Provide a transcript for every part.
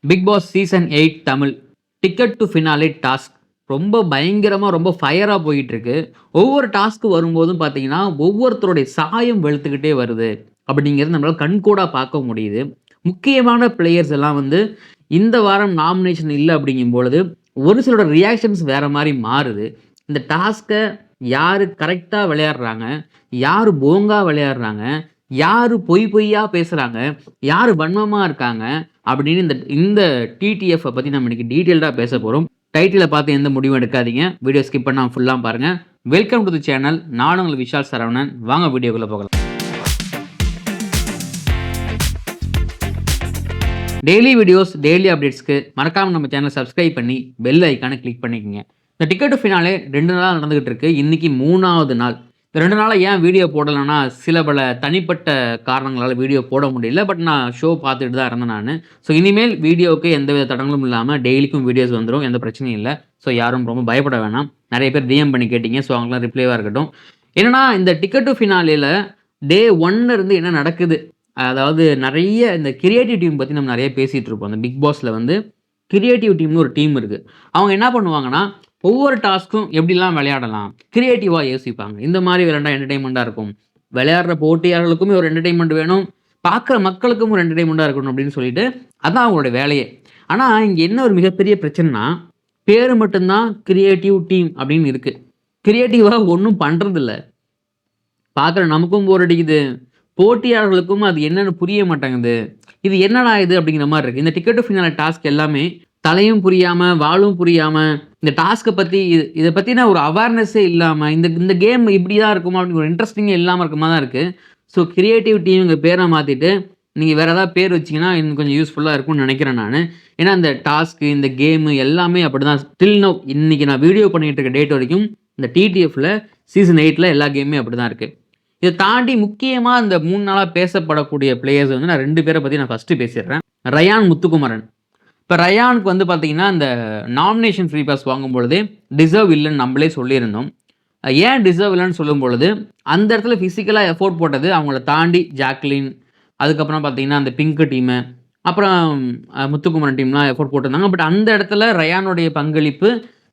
Big Boss season 8 Tamil ticket to finale task ரொம்ப பயங்கரமாக ரொம்ப ஃபயராக போயிட்டு இருக்கு. ஒவ்வொரு டாஸ்க்கு வரும்போதும் பார்த்தீங்கன்னா ஒவ்வொருத்தருடைய சாயம் வெளுத்துக்கிட்டே வருது அப்படிங்கிறது நம்மளால் கண்கூடாக பார்க்க முடியுது. முக்கியமான பிளேயர்ஸ் எல்லாம் வந்து இந்த வாரம் நாமினேஷன் இல்லை அப்படிங்கும் பொழுது ஒரு சிலரோட ரியாக்ஷன்ஸ் வேற மாதிரி மாறுது. இந்த டாஸ்க்கை யார் கரெக்டாக விளையாடுறாங்க, யார் போங்கா விளையாடுறாங்க, யார் பொய் பொய்யா பேசுகிறாங்க, யார் வன்மமாக இருக்காங்க அப்படின்னு இந்த இந்த டிடிஎஃப் பற்றி நம்ம இன்னைக்கு டீட்டெயில்டாக பேச போகிறோம். டைட்டிலை பார்த்து எந்த முடிவும் எடுக்காதீங்க. வீடியோ ஸ்கிப் பண்ணாமல் ஃபுல்லாக பாருங்கள். Welcome to the channel. நான் உங்கள் விஷால் சரவணன். வாங்க வீடியோக்குள்ளே போகலாம். டெய்லி வீடியோஸ், டெய்லி அப்டேட்ஸ்க்கு மறக்காமல் நம்ம சேனலை சப்ஸ்கிரைப் பண்ணி பெல் ஐக்கானை கிளிக் பண்ணிக்கோங்க. இந்த டிக்கெட் ஃபினாலே 2 நாளாக நடந்துகிட்டு இருக்கு. இன்னைக்கு 3வது நாள். இந்த 2 நாளாக ஏன் வீடியோ போடலைன்னா சில பல தனிப்பட்ட காரணங்களால் வீடியோ போட முடியல. பட் நான் ஷோ பார்த்துட்டு தான் இருந்தேன் நான். ஸோ இனிமேல் வீடியோவுக்கு எந்தவித தடங்களும் இல்லாமல் டெய்லிக்கும் வீடியோஸ் வந்துடும். எந்த பிரச்சனையும் இல்லை. ஸோ யாரும் ரொம்ப பயப்பட வேணாம். நிறைய பேர் டிஎம் பண்ணி கேட்டிங்க. ஸோ அவங்களாம் ரிப்ளைவாக இருக்கட்டும். என்னன்னா இந்த டிக்கெட் டு ஃபினாலேயில் டே 1 இருந்து என்ன நடக்குது, அதாவது நிறைய இந்த கிரியேட்டிவ் டீம் பற்றி நம்ம நிறைய பேசிகிட்டு இருப்போம். அந்த பிக் பாஸில் வந்து கிரியேட்டிவ் டீம்னு ஒரு டீம் இருக்குது. அவங்க என்ன பண்ணுவாங்கன்னா ஒவ்வொரு டாஸ்க்கும் எப்படிலாம் விளையாடலாம் கிரியேட்டிவாக யோசிப்பாங்க. இந்த மாதிரி விளையாண்டா என்டர்டைன்மெண்ட்டாக இருக்கும், விளையாடுற போட்டியாளர்களுக்குமே ஒரு என்டர்டைன்மெண்ட் வேணும், பார்க்குற மக்களுக்கும் ஒரு என்டர்டைன்மெண்ட்டாக இருக்கணும் அப்படின்னு சொல்லிட்டு அதான் அவங்களோட வேலையே. ஆனால் இங்கே என்ன ஒரு மிகப்பெரிய பிரச்சனைனா பேர் மட்டும்தான் கிரியேட்டிவ் டீம் அப்படின்னு இருக்குது. கிரியேட்டிவாக ஒன்றும் பண்ணுறதில்ல. பார்க்குற நமக்கும் போர் அடிக்குது, போட்டியாளர்களுக்கும் அது என்னென்னு புரிய மாட்டேங்குது. இது என்னடா இது அப்படிங்கிற மாதிரி இருக்குது. இந்த டிக்கெட் டு ஃபினாலே டாஸ்க் எல்லாமே தலையும் புரியாமல் வாழும் புரியாமல் இந்த டாஸ்க்கை பற்றி இதை பற்றின ஒரு அவேர்னஸே இல்லாமல் இந்த கேம் இப்படி தான் இருக்குமா அப்படின்னு ஒரு இன்ட்ரெஸ்டிங்கே இல்லாமல் இருக்குமா தான் இருக்குது. ஸோ கிரியேட்டிவ் டீமுங்க பேரை மாற்றிட்டு நீங்கள் வேறு ஏதாவது பேர் வச்சிங்கன்னா இன்னும் கொஞ்சம் யூஸ்ஃபுல்லாக இருக்கும்னு நினைக்கிறேன் நான். ஏன்னா இந்த டாஸ்க்கு இந்த கேமு எல்லாமே அப்படி தான் ஸ்டில் நோ இன்றைக்கி நான் வீடியோ பண்ணிகிட்டு இருக்க டேட் வரைக்கும் இந்த டிடிஎஃப்பில் சீசன் 8 எல்லா கேமுமே அப்படி தான் இருக்குது. இதை தாண்டி முக்கியமாக இந்த 3 நாளாக பேசப்படக்கூடிய பிளேயர்ஸ் வந்து நான் 2 பேரை பற்றி நான் ஃபஸ்ட்டு பேசிடுறேன். ரயான், முத்துக்குமரன். இப்போ ரயானுக்கு வந்து பார்த்தீங்கன்னா இந்த நாமினேஷன் ஃப்ரீ பாஸ் வாங்கும்பொழுதே டிசர்வ் இல்லைன்னு நம்மளே சொல்லியிருந்தோம். ஏன் டிசர்வ் இல்லைன்னு சொல்லும் பொழுது அந்த இடத்துல ஃபிசிக்கலாக எஃபோர்ட் போட்டது அவங்கள தாண்டி ஜாக்லின், அதுக்கப்புறம் பார்த்தீங்கன்னா அந்த பிங்க் டீமு, அப்புறம் முத்துக்குமரன் டீம்லாம் எஃபோர்ட் போட்டிருந்தாங்க. பட் அந்த இடத்துல ரயானுடைய பங்களிப்பு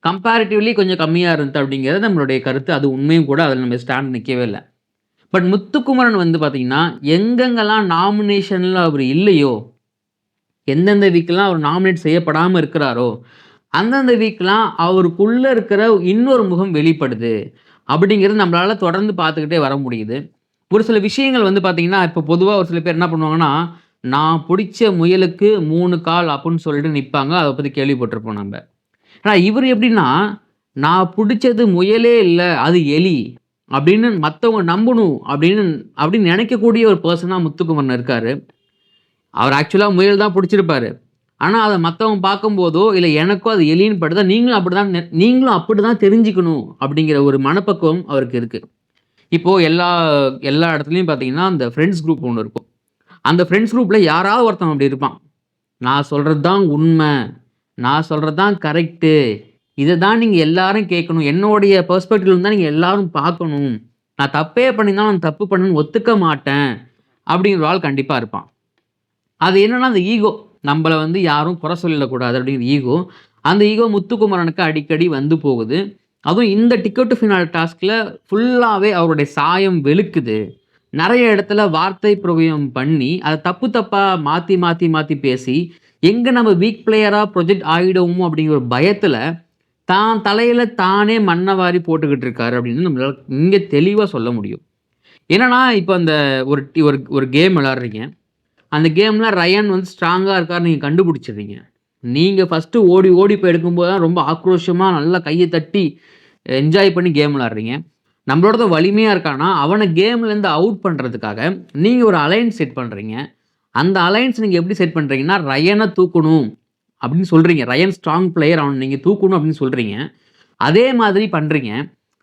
கம்பேரிட்டிவ்லி கொஞ்சம் கம்மியாக இருந்தது அப்படிங்கிறது நம்மளுடைய கருத்து. அது உண்மையும் கூட, அதில் நம்ம ஸ்டாண்ட் நிற்கவே இல்லை. பட் முத்துக்குமரன் வந்து பார்த்தீங்கன்னா எங்கெங்கெல்லாம் நாமினேஷனில் அவர் இல்லையோ, எந்தெந்த வீக்கெலாம் அவர் நாமினேட் செய்யப்படாமல் இருக்கிறாரோ அந்தந்த வீக்கெலாம் அவருக்குள்ளே இருக்கிற இன்னொரு முகம் வெளிப்படுது அப்படிங்கிறது நம்மளால் தொடர்ந்து பார்த்துக்கிட்டே வர முடியுது. ஒரு சில விஷயங்கள் வந்து பார்த்திங்கன்னா இப்போ பொதுவாக ஒரு சில பேர் என்ன பண்ணுவாங்கன்னா, நான் பிடிச்ச முயலுக்கு 3 கால் அப்படின்னு சொல்லிட்டு நிற்பாங்க. அதை பற்றி கேள்விப்பட்டிருப்போம் நம்ம. ஆனால் இவர் எப்படின்னா, நான் பிடிச்சது முயலே இல்லை அது எலி அப்படின்னு மற்றவங்க நம்பணும் அப்படின்னு நினைக்கக்கூடிய ஒரு பர்சனாக முத்துக்குமரன் இருக்கார். அவர் ஆக்சுவலாக முயல் தான் பிடிச்சிருப்பாரு. ஆனால் அதை மற்றவங்க பார்க்கும்போதோ இல்லை எனக்கும் அது எலின்னு படுதா, நீங்களும் அப்படி தான் தெரிஞ்சுக்கணும் அப்படிங்கிற ஒரு மனப்பக்குவம் அவருக்கு இருக்குது. இப்போது எல்லா இடத்துலையும் பார்த்தீங்கன்னா அந்த ஃப்ரெண்ட்ஸ் குரூப் ஒன்று இருக்கும். அந்த ஃப்ரெண்ட்ஸ் குரூப்பில் யாராவது ஒருத்தன் அப்படி இருப்பான். நான் சொல்கிறது தான் உண்மை, நான் சொல்கிறது தான் கரெக்டு, இதை தான் நீங்கள் எல்லாரும் கேட்கணும், என்னுடைய பெர்ஸ்பெக்டிவ் தான் நீங்கள் எல்லாரும் பார்க்கணும், நான் தப்பே பண்ணியிருந்தாலும் நான் தப்பு பண்ணணும்னு ஒத்துக்க மாட்டேன் அப்படிங்கிற ஆள் கண்டிப்பாக இருப்பான். அது என்னன்னா அந்த ஈகோ, நம்மளை வந்து யாரும் குறை சொல்லக்கூடாது அப்படிங்கிற ஈகோ. அந்த ஈகோ முத்துக்குமரனுக்கு அடிக்கடி வந்து போகுது. அதுவும் இந்த டிக்கெட் டு ஃபினாலே டாஸ்கில் ஃபுல்லாகவே அவருடைய சாயம் வெளுக்குது. நிறைய இடத்துல வார்த்தை பிரயோகம் பண்ணி அதை தப்பாக மாற்றி பேசி எங்கே நம்ம வீக் பிளேயராக ப்ரொஜெக்ட் ஆகிடுவோமோ அப்படிங்கிற ஒரு பயத்தில் தான் தலையில் தானே மண்ணை வாரி போட்டுக்கிட்டு இருக்காரு அப்படின்னு நம்மளால் இங்கே தெளிவாக சொல்ல முடியும். என்னன்னா இப்போ அந்த ஒரு கேம் விளாட்றீங்க. அந்த கேமில் ரயான் வந்து ஸ்ட்ராங்காக இருக்கார் நீங்கள் கண்டுபிடிச்சிடுறீங்க. நீங்கள் ஃபஸ்ட்டு ஓடி போய் எடுக்கும்போது தான் ரொம்ப ஆக்ரோஷமாக நல்லா கையை தட்டி என்ஜாய் பண்ணி கேம் விளாட்றீங்க. நம்மளோட வலிமையாக இருக்கானா அவனை கேம்லேருந்து அவுட் பண்ணுறதுக்காக நீங்கள் ஒரு அலைன்ஸ் செட் பண்ணுறீங்க. அந்த அலைன்ஸ் நீங்கள் எப்படி செட் பண்ணுறீங்கன்னா, ரயனை தூக்கணும் அப்படின்னு சொல்கிறீங்க. ரயன் ஸ்ட்ராங் பிளேயர், அவனை நீங்கள் தூக்கணும் அப்படின்னு சொல்கிறீங்க. அதே மாதிரி பண்ணுறீங்க.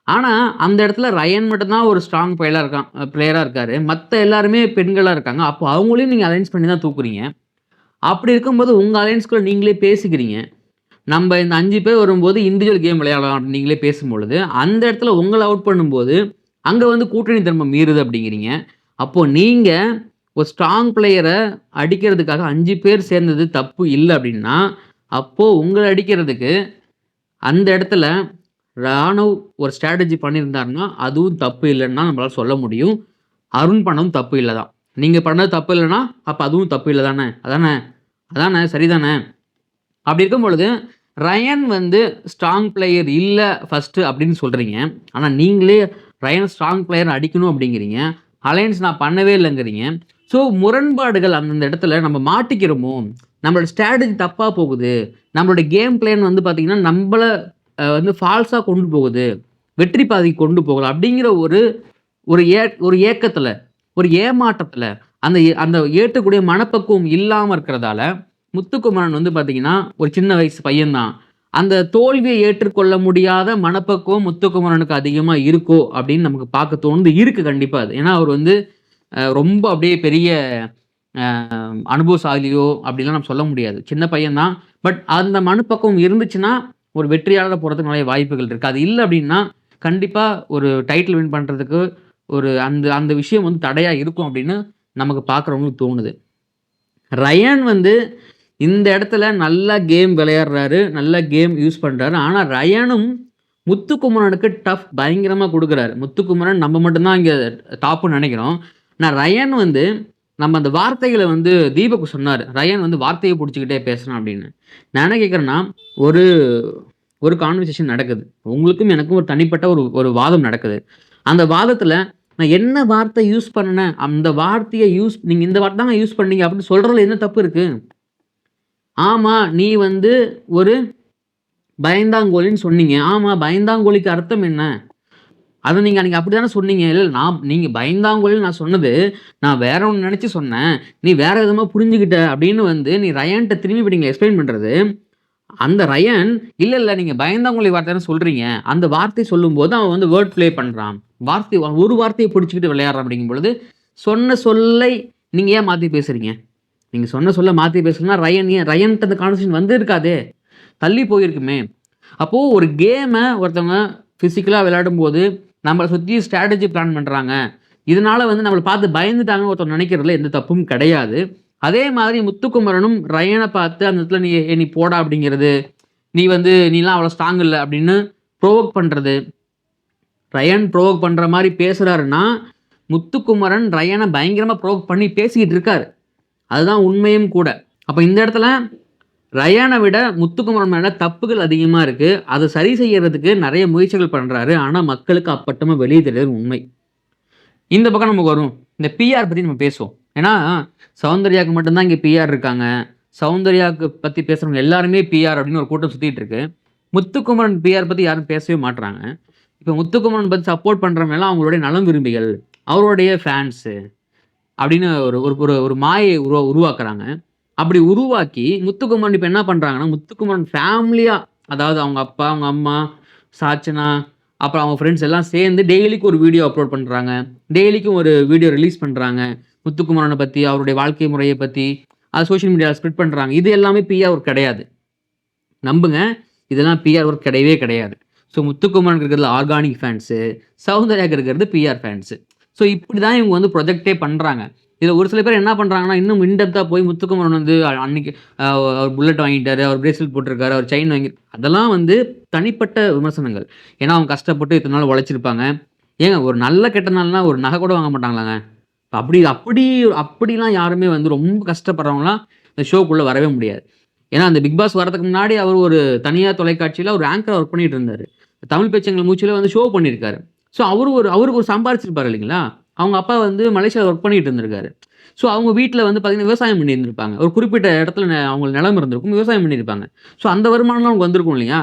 ஆனால் அந்த இடத்துல ரயன் மட்டும்தான் ஒரு ஸ்ட்ராங் பிளேயராக இருக்கார். மற்ற எல்லாருமே பெண்களாக இருக்காங்க. அப்போ அவங்களையும் நீங்கள் அலைன்ஸ் பண்ணி தான் தூக்குறீங்க. அப்படி இருக்கும்போது உங்கள் அலைன்ஸ்குள்ளே நீங்களே பேசிக்கிறீங்க. நம்ம இந்த 5 பேர் வரும்போது இண்டிவிஜுவல் கேம் விளையாடலாம் அப்படின்னு நீங்களே பேசும்பொழுது அந்த இடத்துல உங்களை அவுட் பண்ணும்போது அங்கே வந்து கூட்டணி தன்மை மீறுது அப்படிங்கிறீங்க. அப்போது நீங்கள் ஒரு ஸ்ட்ராங் பிளேயரை அடிக்கிறதுக்காக 5 பேர் சேர்ந்தது தப்பு இல்லை அப்படின்னா, அப்போது உங்களை அடிக்கிறதுக்கு அந்த இடத்துல ராணுவ் ஒரு ஸ்ட்ராட்டஜி பண்ணியிருந்தாருன்னா, அதுவும் தப்பு இல்லைன்னு தான் நம்மளால சொல்ல முடியும். அருண் பண்ணதும் தப்பு இல்லை தான். நீங்க பண்ணது தப்பு இல்லைன்னா, அப்ப அதுவும் தப்பு இல்லை தானே? அதானே? அதானே? சரிதானே? அப்படி இருக்கும் பொழுது, ரயன் வந்து ஸ்ட்ராங் பிளேயர் இல்ல ஃபர்ஸ்ட்டு அப்படின்னு சொல்றீங்க. ஆனா நீங்களே ரயன் ஸ்ட்ராங் பிளேயர் அடிக்கணும் அப்படிங்கிறீங்க. அலையன்ஸ் நான் பண்ணவே இல்லைங்கிறீங்க. ஸோ முரண்பாடுகள் அந்தந்த இடத்துல நம்ம மாட்டிக்கிறோமோ, நம்மளோட ஸ்ட்ராட்டஜி தப்பா போகுது. நம்மளோட கேம் பிளான் வந்து பார்த்தீங்கன்னா, நம்பள வந்து ஃபால்ஸா கொண்டு போகுது. வெற்றி பாதைக்கு கொண்டு போகல அப்படிங்கிற ஒரு ஒரு ஒரு ஏக்கத்துல, ஒரு ஏமாற்றத்துல, அந்த ஏற்கக்கூடிய மனப்பக்குவம் இல்லாம இருக்கிறதால, முத்துக்குமரன் வந்து பார்த்தீங்கன்னா, ஒரு சின்ன வயசு பையன் தான். அந்த தோல்வியை ஏற்றுக்கொள்ள முடியாத மனப்பக்குவம் முத்துக்குமரனுக்கு அதிகமா இருக்கோ அப்படின்னு நமக்கு பார்க்க தோணுது. இருக்கு கண்டிப்பா அது. ஏன்னா அவர் வந்து ரொம்ப அப்படியே பெரிய அனுபவசாலியோ அப்படிலாம் நம்ம சொல்ல முடியாது. சின்ன பையன் தான். பட் அந்த மனப்பக்குவம் இருந்துச்சுன்னா, ஒரு வெற்றியாளரா போறதுக்கு நெறைய வாய்ப்புகள் இருக்கு. அது இல்ல அப்படின்னா, கண்டிப்பா ஒரு டைட்டில் வின் பண்றதுக்கு ஒரு அந்த அந்த விஷயம் வந்து தடையா இருக்கும் அப்படின்னு நமக்கு பார்க்குறவங்களுக்கு தோணுது. ரயான் வந்து இந்த இடத்துல நல்லா கேம் விளையாடுறாரு. நல்லா கேம் யூஸ் பண்றாரு. ஆனா ரயானும் முத்துக்குமரனுக்கு டஃப் பயங்கரமா குடுக்குறாரு. முத்துக்குமரன் நம்ம மட்டும் தான் இங்க டாப்ன்னு நெனைக்கிறோம். ஆனா ரயான் வந்து நம்ம அந்த வார்த்தைகள வந்து தீபக் சொன்னாரு. ரயான் வந்து வார்த்தைய புடிச்சுக்கிட்டே பேசுறான் அப்படின்னு. நான் என்ன கேட்கிறேன்னா, ஒரு ஒரு கான்வர்சேஷன் நடக்குது. உங்களுக்கும் எனக்கும் ஒரு தனிப்பட்ட ஒரு வாதம் நடக்குது. அந்த வாதத்துல நான் என்ன வார்த்தை யூஸ் பண்ணுனேன், அந்த வார்த்தைய நீங்க இந்த வார்த்தை தாங்க யூஸ் பண்ணீங்க அப்படின்னு சொல்றதுல என்ன தப்பு இருக்கு? ஆமா, நீ வந்து ஒரு பயந்தாங்கோலின்னு சொன்னீங்க. ஆமா, பயந்தாங்கோலிக்கு அர்த்தம் என்ன? அத நீங்க அன்னைக்கு அப்படித்தானே சொன்னீங்க. இல்ல நீங்க பயந்தாங்கோலின்னு நான் சொன்னது, நான் வேற ஒண்ணு நெனச்சு சொன்னேன். நீ வேற விதமா புரிஞ்சுகிட்ட அப்படின்னு வந்து நீ ரயான்ட்ட திரும்பி இப்ப நீங்க எக்ஸ்பிளைன் பண்றது, அந்த ரயான் இல்ல நீங்க பயந்தாங்கோலி வார்த்தைன்னு சொல்றீங்க. அந்த வார்த்தை சொல்லும்போது அவன் வந்து வேர்ட் ப்ளே பண்றான். ஒரு வார்த்தைய புடிச்சுக்கிட்டு விளையாடுறான் அப்படிங்கும் பொழுது, சொன்ன சொல்லை நீங்க ஏன் மாத்தி பேசுறீங்க? நீங்க சொன்ன சொல்ல மாத்தி பேசலன்னா ரயன்ட்ட அந்த கான்வர்சேஷன் வந்திருக்காதே! தள்ளி போயிருக்குமே! அப்போ ஒரு கேம ஒருத்தவங்க பிசிக்கலா விளையாடும்போது, நம்மள சுத்தி ஸ்ட்ராட்டஜி பிளான் பண்றாங்க. இதனால வந்து நம்மள பார்த்து பயந்துட்டாங்கன்னு ஒருத்தவங்க நெனைக்கிறதுல எந்த தப்பும் கிடையாது. அதே மாதிரி முத்துக்குமரனும் ரயன பார்த்து அந்த இடத்துல நீ போடா அப்படிங்கிறது, நீலாம் அவ்வளோ ஸ்ட்ராங் இல்ல அப்படின்னு ப்ரோவோக் பண்றது. ரயன் ப்ரோவோக் பண்ற மாரி பேசுறாருன்னா, முத்துக்குமரன் ரயன பயங்கரமா ப்ரோவோக் பண்ணி பேசிக்கிட்டு இருக்காரு. அதுதான் உண்மையும் கூட. அப்ப இந்த இடத்துல ரயானை விட முத்துக்குமரன் மேல தப்புகள் அதிகமா இருக்கு. அத சரி செய்யறதுக்கு நெறைய முயற்சிகள் பண்றாரு. ஆனா மக்களுக்கு அப்பட்டமா வெளிய தெரியிறது உண்மை. இந்த பக்கம் நமக்கு வரும். இந்த பிஆர் பத்தி நம்ம பேசுவோம். ஏன்னா, சௌந்தர்யாக்கு மட்டும் தான் இங்க பிஆர் இருக்காங்க. சௌந்தர்யாக்கு பத்தி பேசுறவங்க எல்லாருமே பிஆர் அப்படின்னு ஒரு கூட்டம் சுத்திட்டு இருக்கு. முத்துக்குமரன் பிஆர் பத்தி யாரும் பேசவே மாட்றாங்க. இப்ப முத்துக்குமரன் பத்தி சப்போர்ட் பண்றவங்க எல்லாம் அவங்களுடைய நலம் விரும்பிகள், அவருடைய ஃபேன்ஸு அப்படின்னு ஒரு ஒரு ஒரு மாயை உருவாக்குறாங்க. அப்படி உருவாக்கி முத்துக்குமரன் இப்ப என்ன பண்றாங்கன்னா, முத்துக்குமரன் ஃபேமிலியா அதாவது அவங்க அப்பா, அவங்க அம்மா, சாச்சனா, அப்புறம் அவங்க ஃப்ரெண்ட்ஸ் எல்லாம் சேர்ந்து டெய்லிக்கும் ஒரு வீடியோ அப்லோட் பண்றாங்க. டெய்லிக்கும் ஒரு வீடியோ ரிலீஸ் பண்றாங்க. முத்துக்குமரன பத்தி, அவருடைய வாழ்க்கை முறைய பத்தி, அத சோசியல் மீடியால ஸ்ப்ரெட் பண்றாங்க. இது எல்லாமே பிஆர் ஒர்க் கிடையாது. நம்புங்க, இதெல்லாம் பிஆர் ஒர்க் கிடையவே கிடையாது. ஸோ முத்துக்குமரனுக்கு இருக்கிறது ஆர்கானிக் ஃபேன்ஸு, சௌந்தர்யாக்கு இருக்கிறது பிஆர் ஃபேன்ஸு. ஸோ இப்படி தான் இவங்க வந்து ப்ரொஜெக்ட்டே பண்றாங்க. இதில ஒரு சில பேர் என்ன பண்றாங்கன்னா, இன்னும் இன்டெப்த்தா போய் முத்துக்குமரன் வந்து அன்னைக்கு அவர் புல்லட் வாங்கிட்டாரு, அவர் பிரேஸ்லெட் போட்டிருக்காரு, அவர் செயின் அதெல்லாம் வந்து தனிப்பட்ட விமர்சனங்கள். ஏன்னா, அவங்க கஷ்டப்பட்டு இத்தன நாள் உழைச்சிருப்பாங்க. ஏங்க ஒரு நல்ல கெட்ட நாள்னா ஒரு நகை கூட வாங்க மாட்டாங்களாங்க? அப்படி அப்படி அப்படிலாம் யாருமே வந்து ரொம்ப கஷ்டப்படுறவங்கலாம் இந்த ஷோக்குள்ள வரவே முடியாது. ஏன்னா, அந்த பிக் பாஸ் வரதுக்கு முன்னாடி அவர் ஒரு தனியார் தொலைக்காட்சியில ஒரு ஆங்கரா ஒர்க் பண்ணிட்டு இருந்தாரு. தமிழ் பேச்சங்கள் மூச்சில வந்து ஷோ பண்ணியிருக்காரு. ஸோ அவருக்கு ஒரு சம்பாரிச்சிருப்பாரு இல்லைங்களா? அவங்க அப்பா வந்து மலேசியால ஒர்க் பண்ணிட்டு இருந்திருக்காரு. ஸோ அவங்க வீட்ல வந்து பார்த்தீங்கன்னா, விவசாயம் பண்ணியிருந்திருப்பாங்க. ஒரு குறிப்பிட்ட இடத்துல அவங்களுக்கு நிலம் இருந்திருக்கும். விவசாயம் பண்ணியிருப்பாங்க. ஸோ அந்த வருமானம்லாம் அவங்களுக்கு வந்திருக்கும் இல்லையா?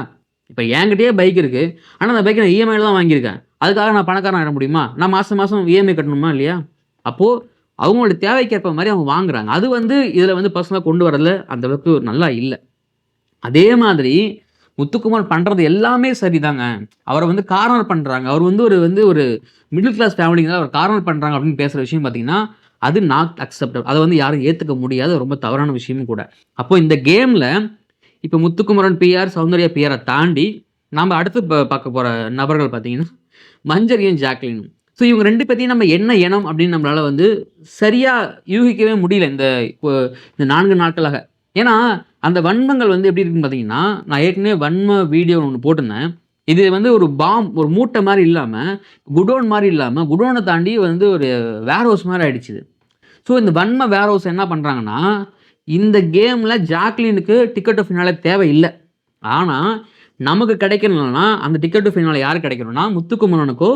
இப்ப என்கிட்டயே பைக் இருக்கு. ஆனா அந்த பைக்க நான் இஎம்ஐல தான் வாங்கியிருக்கேன். அதுக்காக நான் பணக்காரன் ஆயிட முடியுமா? நான் மாசம் மாசம் இஎம்ஐ கட்டணுமா இல்லையா? அப்போ அவங்களோட தேவைக்கேற்ப மாரி அவங்க வாங்குறாங்க. அது வந்து இதுல வந்து பெர்சனலா கொண்டு வரதுல அந்த அளவுக்கு நல்லா இல்ல. அதே மாதிரி முத்துக்குமார் பண்றது எல்லாமே சரிதாங்க. அவர வந்து கார்னர் பண்றாங்க. அவர் வந்து ஒரு மிடில் கிளாஸ் ஃபேமிலிங்கிறத அவர் கார்னர் பண்றாங்க அப்படின்னு பேசுற விஷயம் பார்த்தீங்கன்னா, அது நாட் அக்செப்டபிள். அத வந்து யாரும் ஏத்துக்க முடியாத ரொம்ப தவறான விஷயமும் கூட. அப்போ இந்த கேம்ல இப்ப முத்துக்குமரன் பிஆர், சௌந்தர்யா பிஆர தாண்டி நாம அடுத்து பார்க்க போற நபர்கள் பார்த்தீங்கன்னா, மஞ்சரியும், ஜாக்லினும். ஸோ இவங்க 2 பேத்தையும் நம்ம என்ன இனம் அப்படின்னு நம்மளால வந்து சரியா யூகிக்கவே முடியல இப்போ இந்த 4 நாட்களாக. ஏன்னா, அந்த வன்மங்கள் வந்து எப்படி இருக்குன்னு பார்த்தீங்கன்னா, நான் ஏற்கனவே வன்ம வீடியோ ஒண்ணு போட்டிருந்தேன். இது வந்து ஒரு மூட்டை மாரி இல்லாம, குடோன் மாரி இல்லாம, குடோன தாண்டி வந்து ஒரு வேர்ஹவுஸ் மாரி ஆயிடுச்சு இது. ஸோ இந்த வன்ம வேர்ஹவுஸ் என்ன பண்றாங்கன்னா, இந்த கேம்ல ஜாக்லினுக்கு டிக்கெட் ஆஃப் ஃபினாலே தேவையில்ல. ஆனா, நமக்கு கிடைக்கணும்னா, அந்த டிக்கெட் டு ஃபினாலே யாருக்கு கிடைக்கணும்னா, முத்துக்குமரனுக்கோ,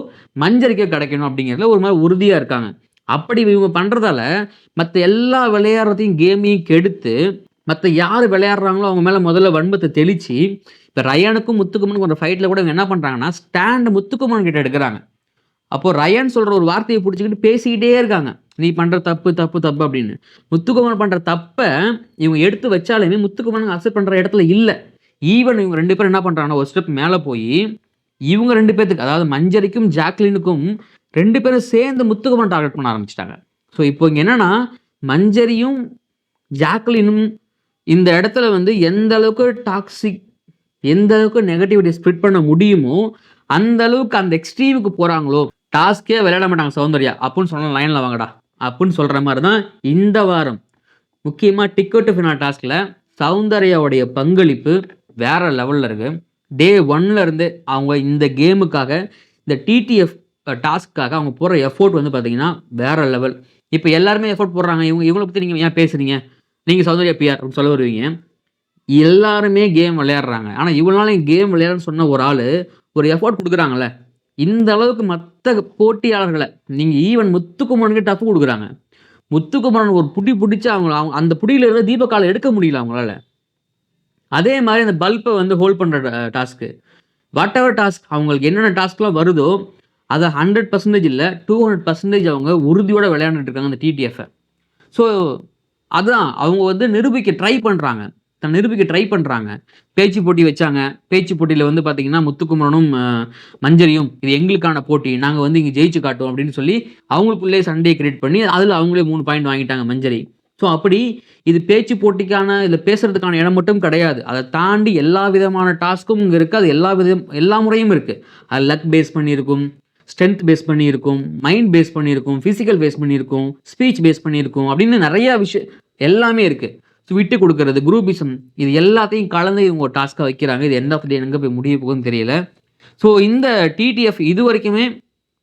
மஞ்சரிக்கோ கிடைக்கணும் அப்படிங்கிறதுல ஒரு மாரி உறுதியா இருக்காங்க. அப்படி இவங்க பண்றதால, மத்த எல்லா விளையாடுறதையும் கேமையும் கெடுத்து, மத்த யாரு விளையாடுறாங்களோ அவங்க மேல முதல்ல வன்மத்த தெளிச்சு, இப்ப ரயானுக்கும் முத்துக்குமரனுக்கும் ஒரு ஃபைட்ல கூட இவங்க என்ன பண்றாங்கன்னா, ஸ்டாண்ட் முத்துக்குமரன் கிட்ட எடுக்குறாங்க. அப்போ ரயான் சொல்ற ஒரு வார்த்தைய புடிச்சுக்கிட்டு பேசிக்கிட்டே இருக்காங்க. "நீ பண்ற தப்பு, தப்பு, தப்பு" அப்படின்னு. முத்துக்குமரன் பண்ற தப்ப இவங்க எடுத்து வச்சாலுமே, முத்துக்குமரன் அக்செப்ட் பண்ற இடத்துல இல்ல. ஈவன் இவங்க 2 பேரும் என்ன பண்றாங்கன்னா, ஒரு ஸ்டெப் மேல போயி, இவங்க 2 பேத்துக்கு அதாவது மஞ்சரிக்கும், ஜாக்லினுக்கும் 2 பேரும் சேர்ந்து முத்துக்குமரன் டார்கெட் பண்ண ஆரம்பிச்சுட்டாங்க. ஸோ இப்போ இங்க என்னன்னா, மஞ்சரியும், ஜாக்லினும் இந்த இடத்துல வந்து எந்த அளவுக்கு டாக்ஸிக், எந்த அளவுக்கு நெகட்டிவிட்டி ஸ்ப்ரெட் பண்ண முடியுமோ, அந்த அளவுக்கு அந்த எக்ஸ்ட்ரீமுக்கு போறாங்களோ, டாஸ்க்கே விளையாட மாட்டாங்க சௌந்தர்யா. அப்புட்ன்னு சொன்னா லைன்ல வாங்கடா. அப்புட்ன்னு சொல்ற மாரி தான் இந்த வாரம். முக்கியமா டிக்கெட் டு ஃபினாலே டாஸ்க்ல சௌந்தர்யாவுடைய பங்களிப்பு வேற லெவல்ல இருக்கு. டே 1ல இருந்து அவங்க இந்த கேமுக்காக, இந்த டிடிஎஃப் டாஸ்க்காக அவங்க போடுற எஃபோர்ட் வந்து பார்த்தீங்கன்னா, வேற லெவல். இப்ப எல்லாருமே எஃபோர்ட் போடுறாங்க. இவங்கள பத்தி நீங்க ஏன் பேசுறீங்க? நீங்க சௌந்தர்யா பிஆர் அப்படின்னு சொல்ல வருவீங்க. எல்லாருமே கேம் விளையாடுறாங்க. ஆனா இவ்வளவு நாள் கேம் விளையாடுறேன்னு சொன்ன ஒரு ஆளு, ஒரு எஃபோர்ட் குடுக்குறாங்கல்ல. இந்த அளவுக்கு மத்த போட்டியாளர்கள நீங்க ஈவன் முத்துக்குமரனுக்கே டஃப் குடுக்குறாங்க. முத்துக்குமரன் ஒரு புடி புடிச்சு அவங்க அந்த புடியில இருந்து தீபக்கால எடுக்க முடியல அவங்களால. அதே மாரி அந்த பல்ப வந்து ஹோல்ட் பண்ற டாஸ்க். வாட் எவர் டாஸ்க் அவங்களுக்கு என்னென்ன டாஸ்க்லாம் வருதோ, அத 100% இல்ல 200% அவங்க உறுதியோட விளையாண்டுட்டு இருக்காங்க அந்த டிடிஎஃப்ப. ஸோ அதான் அவங்க வந்து நிரூபிக்க ட்ரை பண்றாங்க. பேச்சு போட்டி வச்சாங்க. பேச்சு போட்டியில வந்து பார்த்தீங்கன்னா, முத்துக்குமரனும் மஞ்சரியும் இது எங்களுக்கான போட்டி. நாங்க வந்து இங்க ஜெயிச்சு காட்டுவோம் அப்படின்னு சொல்லி, அவங்களுக்குள்ளேயே சண்டைய கிரியேட் பண்ணி, அதுல அவங்களே 3 பாயிண்ட் வாங்கிட்டாங்க மஞ்சரி. ஸோ அப்படி இது பேச்சு போட்டிக்கான, இதுல பேசுறதுக்கான இடம் மட்டும் கிடையாது. அத தாண்டி எல்லா விதமான டாஸ்க்கும் இங்க இருக்கு. அது எல்லா முறையும் இருக்கு. அது லக் பேஸ் பண்ணி இருக்கும். ஸ்ட்ரென்த் பேஸ் பண்ணி இருக்கும். மைண்ட் பேஸ் பண்ணி இருக்கும். பிசிக்கல் பேஸ் பண்ணி இருக்கும். ஸ்பீச் பேஸ் பண்ணி இருக்கும். அப்படின்னு நெறைய எல்லாமே இருக்கு. ஸோ விட்டு குடுக்குறது, குரூப்பிசம் இது எல்லாத்தையும் கலந்து இவங்க ஒரு டாஸ்க்கா வைக்கிறாங்க. இது எண்ட் ஆஃப் தி டே எங்க போய் முடிய போகுதுன்னு தெரியல. ஸோ இந்த டிடிஎஃப் இதுவரைக்குமே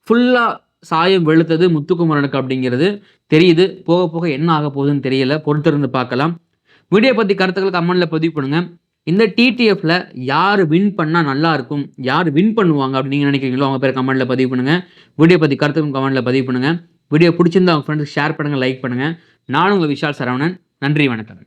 ஃபுல்லா சாயம் வெளுத்தது முத்துக்குமரனுக்கு அப்படிங்கிறது தெரியுது. போக போக என்ன ஆக போகுதுன்னு தெரியல. பொறுத்திருந்து பார்க்கலாம். வீடியோ பத்தி கருத்துக்கள் கமெண்ட்ல பதிவு பண்ணுங்க. இந்த டிடிஎஃப்ல யாரு வின் பண்ணா நல்லா இருக்கும்? யாரு வின் பண்ணுவாங்க அப்படின்னு நீங்க நினைக்கிறீங்களோ அவங்க பேர கமெண்ட்ல பதிவு பண்ணுங்க. வீடியோ பத்தி கருத்துக்கள் கமெண்ட்ல பதிவு பண்ணுங்க. வீடியோ பிடிச்சிருந்தா உங்க ஃப்ரெண்ட்ஸ்க்கு ஷேர் பண்ணுங்க, லைக் பண்ணுங்க. நான் உங்க விஷால் சரவணன். நன்றி, வணக்கம்.